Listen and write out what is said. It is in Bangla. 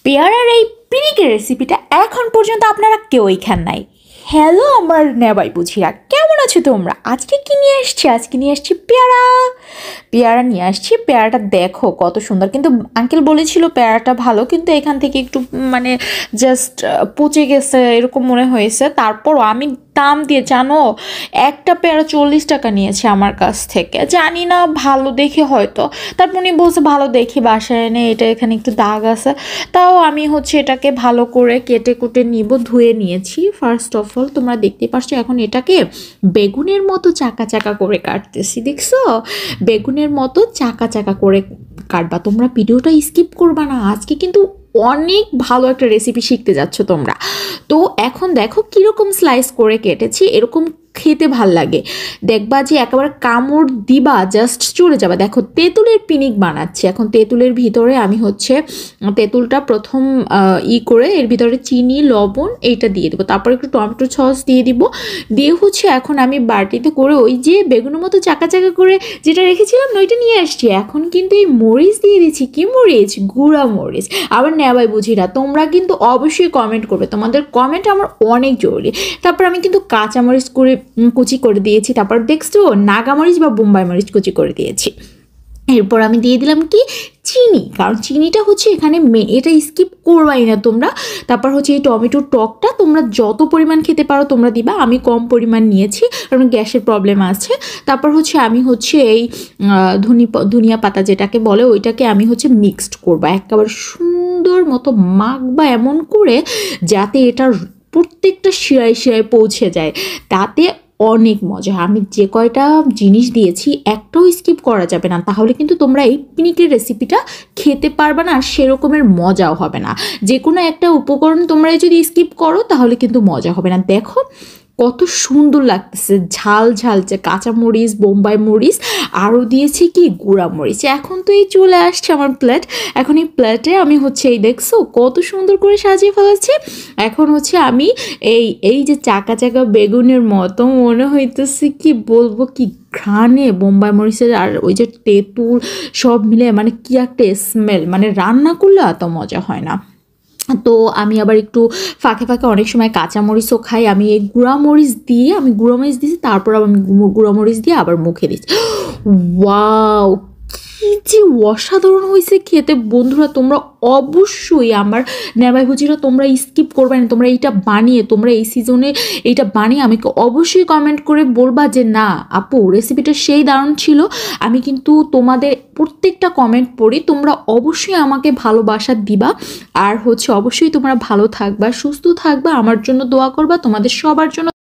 পেয়ারার এই পিনিকের রেসিপিটা এখন পর্যন্ত আপনারা কেউই খান নাই। হ্যালো আমার নেবাই বুঝিরা, কেমন আছো তোমরা? আজকে কি নিয়ে আসছি? আজকে নিয়ে আসছি পেয়ারা নিয়ে আসছি। পেয়ারাটা দেখো কত সুন্দর, কিন্তু আঙ্কেল বলেছিল পেয়ারাটা ভালো, কিন্তু এখান থেকে একটু মানে জাস্ট পচে গেছে এরকম মনে হয়েছে। তারপরও আমি দাম দিয়ে, জানো, একটা পেয়ারা 40 টাকা নিয়েছে আমার কাছ থেকে। জানি না, ভালো দেখে হয়তো। তারপর উনি বলছে ভালো দেখি বাসায় এনে, এটা এখানে একটু দাগ আছে। তাও আমি এটাকে ভালো করে কেটে কুটে নিব। ধুয়ে নিয়েছি ফার্স্ট অফ অল, তোমরা দেখতে পাচ্ছ। এখন এটাকে বেগুনের মতো চাকা চাকা করে কাটতেছি, দেখছো? বেগুনের মতো চাকা চাকা করে কাটবা। তোমরা ভিডিওটা স্কিপ করবা না, আজকে কিন্তু অনেক ভালো একটা রেসিপি শিখতে যাচ্ছ তোমরা। তো এখন দেখো কিরকম স্লাইস করে কেটেছি, এরকম খেতে ভাল লাগে। দেখবা যে একেবারে কামড় দিবা জাস্ট চলে যাবা। দেখো তেঁতুলের পিনিক বানাচ্ছি। এখন তেঁতুলের ভিতরে আমি তেঁতুলটা প্রথম করে এর ভিতরে চিনি লবণ এইটা দিয়ে দেবো, তারপর একটু টমেটো সস দিয়ে দিব। দিয়ে এখন আমি বাটিতে করে ওই যে বেগুনের মতো চাকা চাকা করে যেটা রেখেছিলাম না, ওইটা নিয়ে আসছি। এখন কিন্তু এই মরিচ দিয়ে দিচ্ছি। কি মরিচ? গুঁড়া মরিচ। আবার নেবাই বুঝিরা, তোমরা কিন্তু অবশ্যই কমেন্ট করবে, তোমাদের কমেন্ট আমার অনেক জরুরি। তারপর আমি কিন্তু কাঁচামরিচ করে কুচি করে দিয়েছি। তারপর দেখছো নাগামরিচ বা বোম্বাই মরিচ কুচি করে দিয়েছি। এরপর আমি দিয়ে দিলাম কি চিনি, কারণ চিনিটা এখানে মেন, এটা স্কিপ করবাই না তোমরা। তারপর এই টমেটোর টকটা তোমরা যত পরিমাণ খেতে পারো তোমরা দিবা। আমি কম পরিমাণ নিয়েছি কারণ গ্যাসের প্রবলেম আছে। তারপর আমি এই ধনিয়া পাতা যেটাকে বলে ওইটাকে আমি মিক্সড করবা, একেবারে সুন্দর মতো মাখবা এমন করে যাতে এটা প্রত্যেকটা শিরায় শিরায় পৌঁছে যায়। তাতে অনেক মজা। আমি যে কয়টা জিনিস দিয়েছি একটাও স্কিপ করা যাবে না, তাহলে কিন্তু তোমরা এই পিনিকের রেসিপিটা খেতে পারবে না, আর সেরকমের মজাও হবে না। যে কোনো একটা উপকরণ তোমরা যদি স্কিপ করো তাহলে কিন্তু মজা হবে না। দেখো কত সুন্দর লাগতেছে, ঝাল ঝাল, যে কাঁচামরিচ বোম্বাই মরিচ, আরও দিয়েছি কি গুঁড়া মরিচ। এখন তো এই চলে আসছে আমার প্লেট। এখন এই প্লেটে আমি এই দেখছো কত সুন্দর করে সাজিয়ে ফেলেছি। এখন আমি এই যে চাকা চাকা বেগুনের মতো মনে হইতেছে, কি বলবো, কি ঘ্রাণে বোম্বাই মরিচের আর ওই যে তেঁতুল সব মিলে মানে কি একটা স্মেল, মানে রান্না করলে এত মজা হয় না। তো আমি আবার একটু ফাঁকে ফাঁকে অনেক সময় কাঁচামরিচও খাই। আমি এই গুঁড়ামরিচ দিয়েছি, তারপর আমি গুঁড়ামরিচ দিয়ে আবার মুখে দিচ্ছি। ওয়াও, কি যে অসাধারণ হয়েছে খেতে। বন্ধুরা তোমরা অবশ্যই, আমার নেবাই ভুজিরা, তোমরা স্কিপ করবে না। তোমরা তোমরা এই সিজনে এইটা বানিয়ে আমাকে অবশ্যই কমেন্ট করে বলবা যে না আপু রেসিপিটা সেই দারুণ ছিল। আমি কিন্তু তোমাদের প্রত্যেকটা কমেন্ট পড়ি। তোমরা অবশ্যই আমাকে ভালোবাসা দিবা, আর অবশ্যই তোমরা ভালো থাকবা, সুস্থ থাকবা, আমার জন্য দোয়া করবা, তোমাদের সবার জন্য।